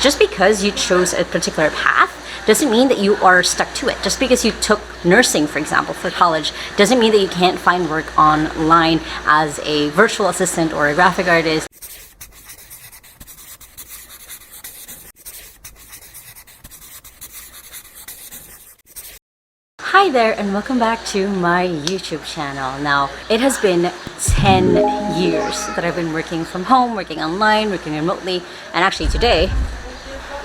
just because you chose a particular path doesn't mean that you are stuck to it. Just because you took nursing, for example, for college, doesn't mean that you can't find work online as a virtual assistant or a graphic artist. Hi there and welcome back to my YouTube channel. Now, it has been 10 years that I've been working from home, working online, working remotely, and actually today,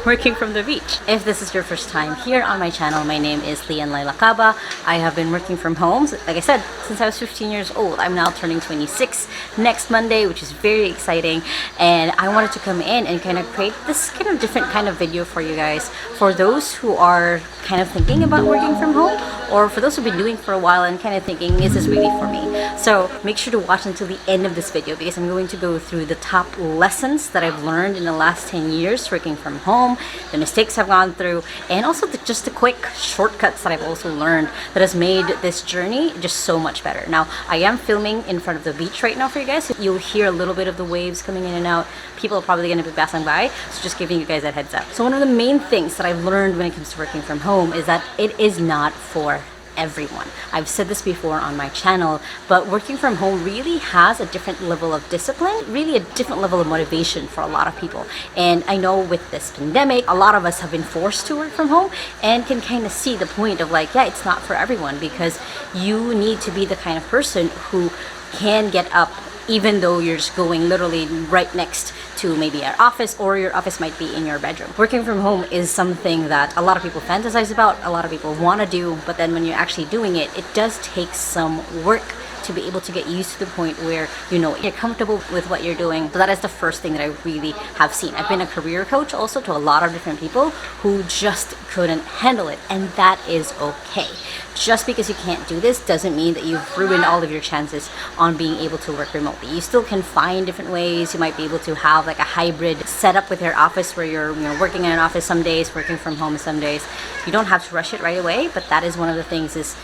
working from the beach. If this is your first time here on my channel, my name is Lacaba. I have been working from home, like I said, since I was 15 years old. I'm now turning 26 next Monday, which is very exciting. And I wanted to come in and kind of create this kind of different kind of video for you guys, for those who are kind of thinking about working from home, or for those who've been doing for a while and kind of thinking, is this really for me? So make sure to watch until the end of this video, because I'm going to go through the top lessons that I've learned in the last 10 years working from home, the mistakes I've gone through, and also just the quick shortcuts that I've also learned that has made this journey just so much better. Now, I am filming in front of the beach right now for you guys. You'll hear a little bit of the waves coming in and out. People are probably going to be passing by, so just giving you guys that heads up. So one of the main things that I've learned when it comes to working from home is that it is not for everyone. I've said this before on my channel, but working from home really has a different level of discipline, really a different level of motivation for a lot of people. And I know with this pandemic, a lot of us have been forced to work from home and can kind of see the point of like, yeah, it's not for everyone, because you need to be the kind of person who can get up even though you're just going literally right next to maybe an office, or your office might be in your bedroom. Working from home is something that a lot of people fantasize about, a lot of people want to do, but then when you're actually doing it, it does take some work to be able to get used to the point where you know you're comfortable with what you're doing. So that is the first thing that I really have seen. I've been a career coach also to a lot of different people who just couldn't handle it, and that is okay. Just because you can't do this doesn't mean that you've ruined all of your chances on being able to work remotely. You still can find different ways. You might be able to have like a hybrid setup with your office where you're working in an office some days, working from home some days. You don't have to rush it right away, but that is one of the things is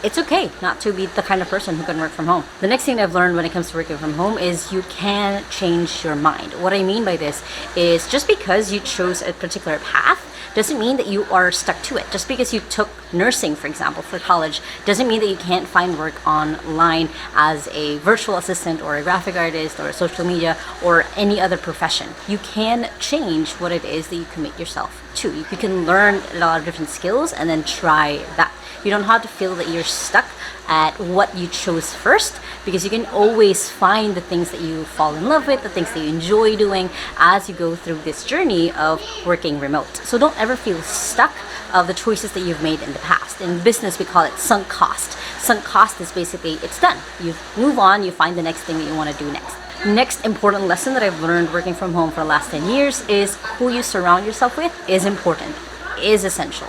it's okay not to be the kind of person who can work from home. The next thing I've learned when it comes to working from home is you can change your mind. What I mean by this is just because you chose a particular path doesn't mean that you are stuck to it. Just because you took nursing, for example, for college, doesn't mean that you can't find work online as a virtual assistant or a graphic artist or a social media or any other profession. You can change what it is that you commit yourself to. You can learn a lot of different skills and then try that. You don't have to feel that you're stuck at what you chose first, because you can always find the things that you fall in love with, the things that you enjoy doing as you go through this journey of working remote. So don't ever feel stuck of the choices that you've made in the past. In business, we call it sunk cost. Sunk cost is basically, it's done. You move on, you find the next thing that you want to do next. Next important lesson that I've learned working from home for the last 10 years is who you surround yourself with is important, is essential.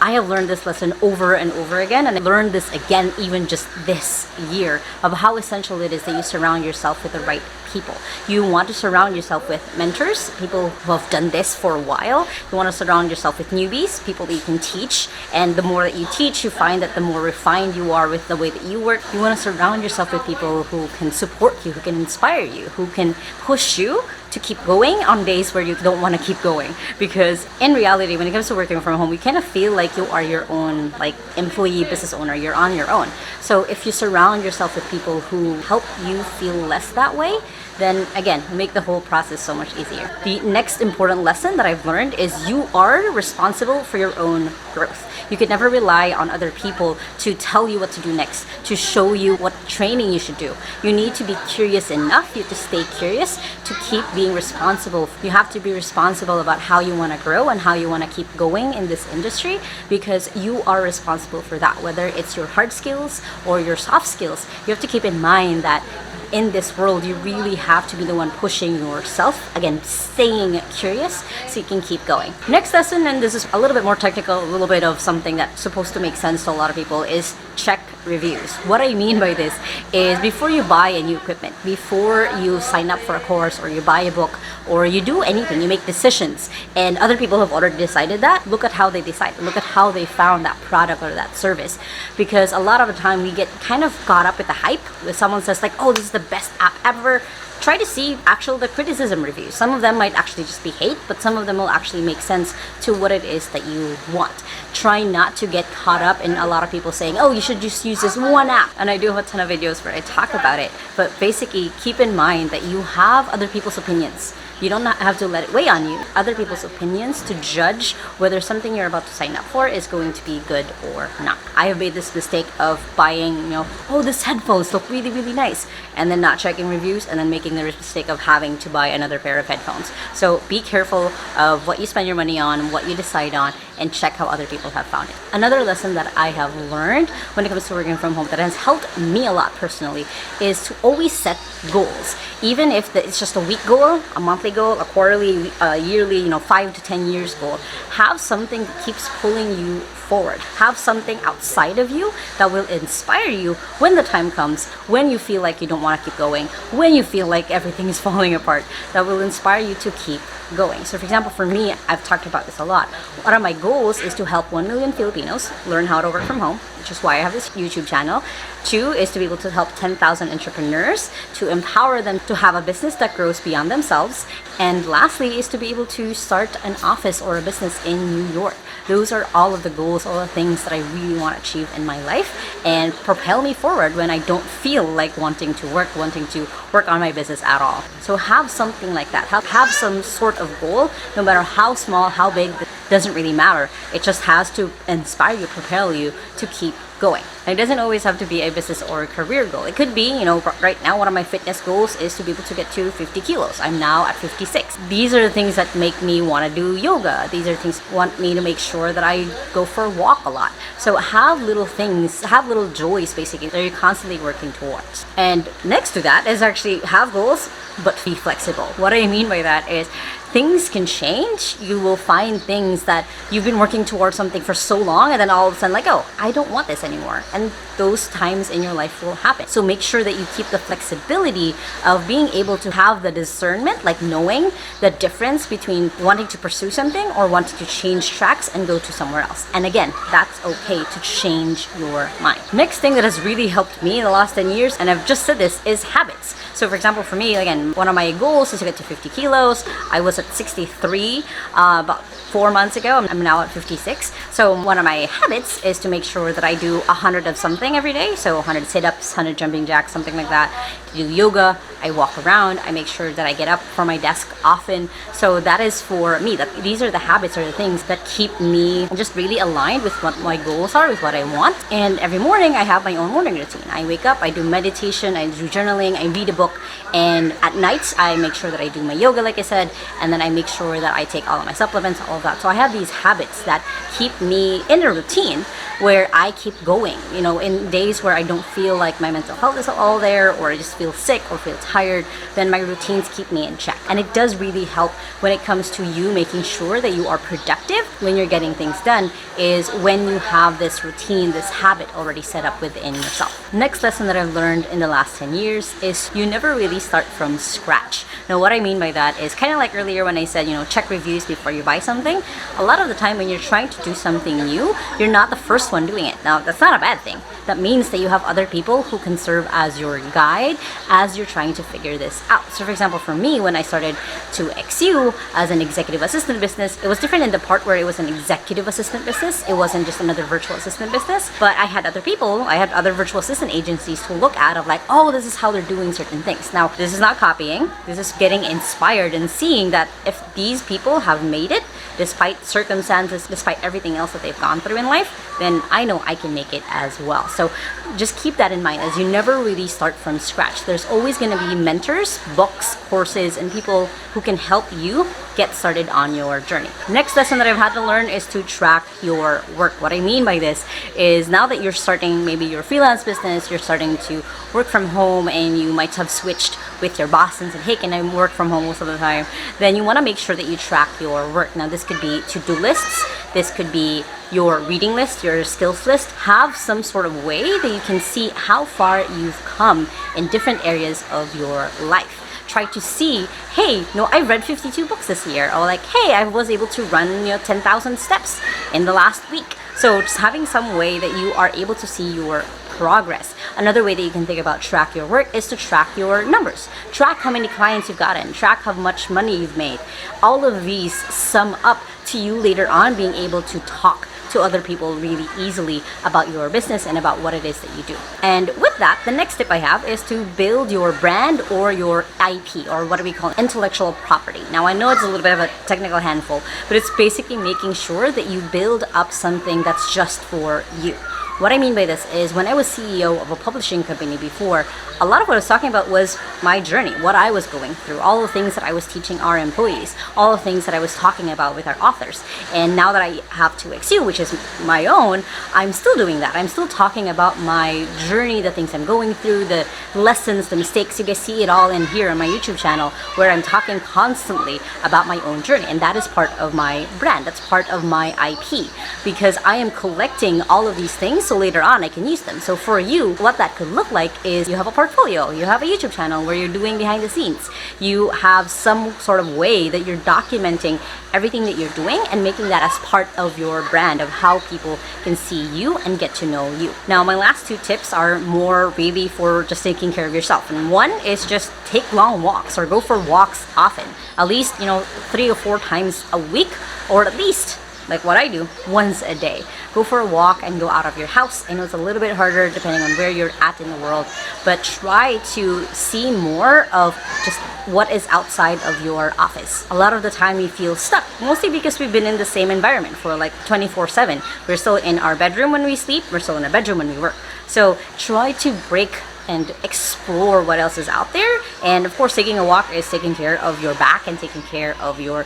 I have learned this lesson over and over again, and I learned this again even just this year of how essential it is that you surround yourself with the right people. You want to surround yourself with mentors, people who have done this for a while. You want to surround yourself with newbies, people that you can teach, and the more that you teach, you find that the more refined you are with the way that you work. You want to surround yourself with people who can support you, who can inspire you, who can push you to keep going on days where you don't want to keep going. Because in reality, when it comes to working from home, you kind of feel like you are your own like employee, business owner. You're on your own. So if you surround yourself with people who help you feel less that way, then again, make the whole process so much easier. The next important lesson that I've learned is you are responsible for your own growth. You can never rely on other people to tell you what to do next, to show you what training you should do. You need to be curious enough, you have to stay curious to keep being responsible. You have to be responsible about how you want to grow and how you want to keep going in this industry, because you are responsible for that. Whether it's your hard skills or your soft skills, you have to keep in mind that in this world, you really have to be the one pushing yourself. Again, staying curious so you can keep going. Next lesson, and this is a little bit more technical, a little bit of something that's supposed to make sense to a lot of people, is check reviews. What I mean by this is before you buy a new equipment, before you sign up for a course or you buy a book or you do anything, you make decisions, and other people have already decided that, look at how they decided, look at how they found that product or that service. Because a lot of the time we get kind of caught up with the hype. If someone says like, oh, this is the best app ever, try to see the criticism reviews. Some of them might actually just be hate, but some of them will actually make sense to what it is that you want. Try not to get caught up in a lot of people saying, oh, you should just use this one app. And I do have a ton of videos where I talk about it, but basically keep in mind that you have other people's opinions. You don't have to let it weigh on you. Other people's opinions to judge whether something you're about to sign up for is going to be good or not. I have made this mistake of buying, oh, this headphones look really, really nice, and then not checking reviews, and then making the mistake of having to buy another pair of headphones. So be careful of what you spend your money on, what you decide on, and check how other people have found it. Another lesson that I have learned when it comes to working from home that has helped me a lot personally is to always set goals. Even if it's just a week goal, a monthly goal, a quarterly, yearly, 5 to 10 years goal. Have something that keeps pulling you forward. Have something outside of you that will inspire you when the time comes, when you feel like you don't want to keep going, when you feel like everything is falling apart, that will inspire you to keep going. So for example, for me, I've talked about this a lot. One of my goals is to help 1 million Filipinos learn how to work from home, which is why I have this YouTube channel. 2 is to be able to help 10,000 entrepreneurs, to empower them to have a business that grows beyond themselves. And lastly is to be able to start an office or a business in New York. Those are all of the goals, all the things that I really want to achieve in my life and propel me forward when I don't feel like wanting to work on my business at all. So have something like that. Have some sort of goal, no matter how small, how big, doesn't really matter. It just has to inspire you, propel you to keep going. And it doesn't always have to be a business or a career goal. It could be, right now one of my fitness goals is to be able to get to 50 kilos. I'm now at 56. These are the things that make me want to do yoga. These are things that want me to make sure that I go for a walk a lot. So have little things, have little joys basically that you're constantly working towards. And next to that is actually have goals, but be flexible. What I mean by that is things can change. You will find things that you've been working towards something for so long, and then all of a sudden like, oh, I don't want this anymore. And those times in your life will happen. So make sure that you keep the flexibility of being able to have the discernment, like knowing the difference between wanting to pursue something or wanting to change tracks and go to somewhere else. And again, that's okay to change your mind. Next thing that has really helped me in the last 10 years, and I've just said this, is habits. So for example, for me, again, one of my goals is to get to 50 kilos. I was at 63 about 4 months ago. I'm now at 56. So one of my habits is to make sure that I do 100 of something every day. So 100 sit-ups, 100 jumping jacks, something like that. To do yoga, I walk around. I make sure that I get up from my desk often. So that is for me. These are the habits or the things that keep me just really aligned with what my goals are, with what I want. And every morning I have my own morning routine. I wake up, I do meditation, I do journaling, I read a book, and at night I make sure that I do my yoga, like I said, and then I make sure that I take all of my supplements, all of that. So I have these habits that keep me in a routine where I keep going. In days where I don't feel like my mental health is all there, or I just feel sick or feel tired, then my routines keep me in check. And it does really help when it comes to you making sure that you are productive when you're getting things done, is when you have this routine, this habit already set up within yourself. Next lesson that I've learned in the last 10 years is you never really start from scratch. Now what I mean by that is kind of like earlier when I said, check reviews before you buy something. A lot of the time when you're trying to do something new, you're not the first one doing it. Now that's not a bad thing. That means that you have other people who can serve as your guide as you're trying to figure this out. So for example, for me, when I started to XU as an executive assistant business, it was different in the part where it was an executive assistant business. It wasn't just another virtual assistant business, but I had other people, I had other virtual assistant agencies to look at of like, oh, this is how they're doing certain things. Now, this is not copying. This is getting inspired and seeing that if these people have made it, despite circumstances, despite everything else that they've gone through in life, then I know I can make it as well. So just keep that in mind, as you never really start from scratch. There's always going to be mentors, books, courses, and people who can help you get started on your journey. Next lesson that I've had to learn is to track your work. What I mean by this is now that you're starting maybe your freelance business, you're starting to work from home, and you might have switched with your boss and said, hey, can I work from home most of the time? Then you want to make sure that you track your work. Now this could be to-do lists, this could be your reading list, your skills list. Have some sort of way that you can see how far you've come in different areas of your life. Try to see, hey, I read 52 books this year, or like, hey, I was able to run 10,000 steps in the last week. So just having some way that you are able to see your progress. Another way that you can think about track your work is to track your numbers. Track how many clients you've gotten, track how much money you've made. All of these sum up to you later on being able to talk to other people really easily about your business and about what it is that you do. And with that, the next tip I have is to build your brand or your IP, or what do we call intellectual property. Now I know it's a little bit of a technical handful, but it's basically making sure that you build up something that's just for you. What I mean by this is when I was CEO of a publishing company before, a lot of what I was talking about was my journey, what I was going through, all the things that I was teaching our employees, all the things that I was talking about with our authors. And now that I have 2XU, which is my own, I'm still doing that. I'm still talking about my journey, the things I'm going through, the lessons, the mistakes. You guys see it all in here on my YouTube channel where I'm talking constantly about my own journey. And that is part of my brand. That's part of my IP because I am collecting all of these things so later on I can use them. So for you, what that could look like is you have a portfolio, you have a YouTube channel where you're doing behind the scenes, you have some sort of way that you're documenting everything that you're doing and making that as part of your brand of how people can see you and get to know you. Now my last two tips are more really for just taking care of yourself, and one is just take long walks or go for walks often, at least 3 or 4 times a week, or at least like what I do, once a day. Go for a walk and go out of your house. I know it's a little bit harder depending on where you're at in the world, but try to see more of just what is outside of your office. A lot of the time we feel stuck, mostly because we've been in the same environment for like 24/7. We're still in our bedroom when we sleep, we're still in a bedroom when we work. So try to break and explore what else is out there. And of course, taking a walk is taking care of your back and taking care of your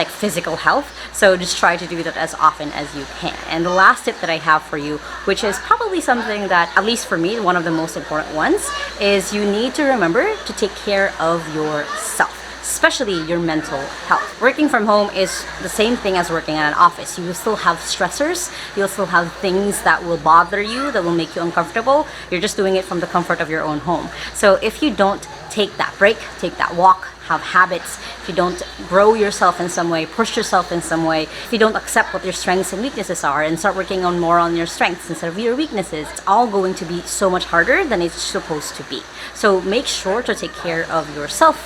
physical health. So just try to do that as often as you can. And the last tip that I have for you, which is probably something that, at least for me, one of the most important ones, is you need to remember to take care of yourself, especially your mental health. Working from home is the same thing as working at an office. You will still have stressors, you'll still have things that will bother you, that will make you uncomfortable. You're just doing it from the comfort of your own home. So if you don't take that break, take that walk, have habits, if you don't grow yourself in some way, push yourself in some way, if you don't accept what your strengths and weaknesses are and start working on more on your strengths instead of your weaknesses, it's all going to be so much harder than it's supposed to be. So make sure to take care of yourself.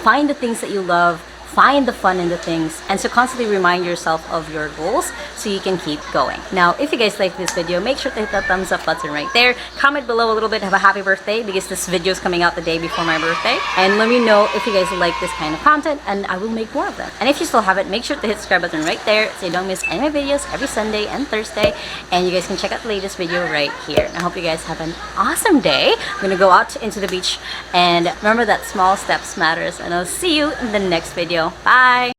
Find the things that you love, find the fun in the things, and so constantly remind yourself of your goals so you can keep going. Now, if you guys like this video, make sure to hit that thumbs up button right there. Comment below a little bit, have a happy birthday, because this video is coming out the day before my birthday. And let me know if you guys like this kind of content, and I will make more of them. And if you still haven't, make sure to hit the subscribe button right there so you don't miss any of my videos every Sunday and Thursday. And you guys can check out the latest video right here. And I hope you guys have an awesome day. I'm gonna go out into the beach, and remember that small steps matters. And I'll see you in the next video. Bye!